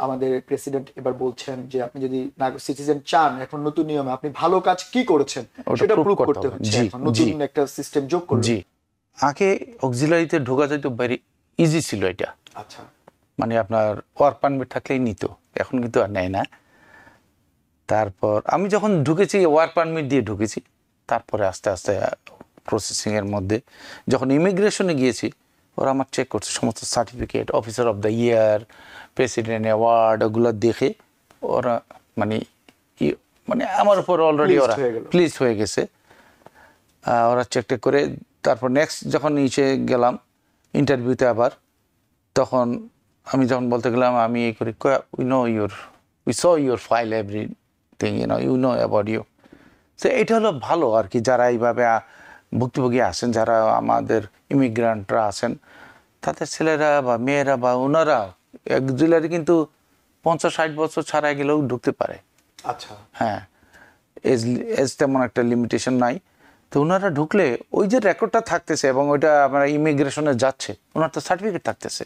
আমাদের প্রেসিডেন্ট এবার বলছেন যে আপনি যদি সিটিজেন চান, এখন নতুন নিয়মে আপনি ভালো কাজ কি করেছেন সেটা প্রুভ করতে হচ্ছে, এখন নতুন একটা সিস্টেম যোগ করলো। জি, আগে অক্সিলারিতে ঢোকা যেত ভেরি ইজি ছিল এটা। আচ্ছা, মানে আপনার ওয়ার্ক পারমিট থাকলেই নিত, এখন কিন্তু আর নেয় না। তারপর আমি যখন ঢুকেছি ওয়ার্ক পারমিট দিয়ে ঢুকেছি, তারপরে আস্তে আস্তে প্রসেসিংয়ের মধ্যে যখন ইমিগ্রেশনে গিয়েছি, ওরা আমার চেক করছে সমস্ত certificate, officer of the year, president award, ওগুলো দেখে ওরা মানে মানে আমার উপর অলরেডি ওরা প্লিজ হয়ে গেছে। ওরা চেক টেক করে তারপর নেক্সট যখন নিচে গেলাম ইন্টারভিউতে আবার, তখন আমি যখন বলতে গেলাম আমি এই করি, we saw your file everything, you know about you. তো এটা হলো ভালো আর কি, যারা এইভাবে ভুক্তভোগী আছেন, যারা আমাদের ইমিগ্রান্টরা আছেন, তাদের ছেলেরা বা মেয়েরা বা ওনারা অক্সিলারি কিন্তু 50-60 বছর ছাড়া গেলেও ঢুকতে পারে। আচ্ছা, হ্যাঁ, এজ তেমন একটা লিমিটেশন নাই। তো ওনারা ঢুকলে ওই যে রেকর্ডটা থাকতেছে এবং ওইটা আপনার ইমিগ্রেশনে যাচ্ছে, ওনার তো সার্টিফিকেট থাকতেছে।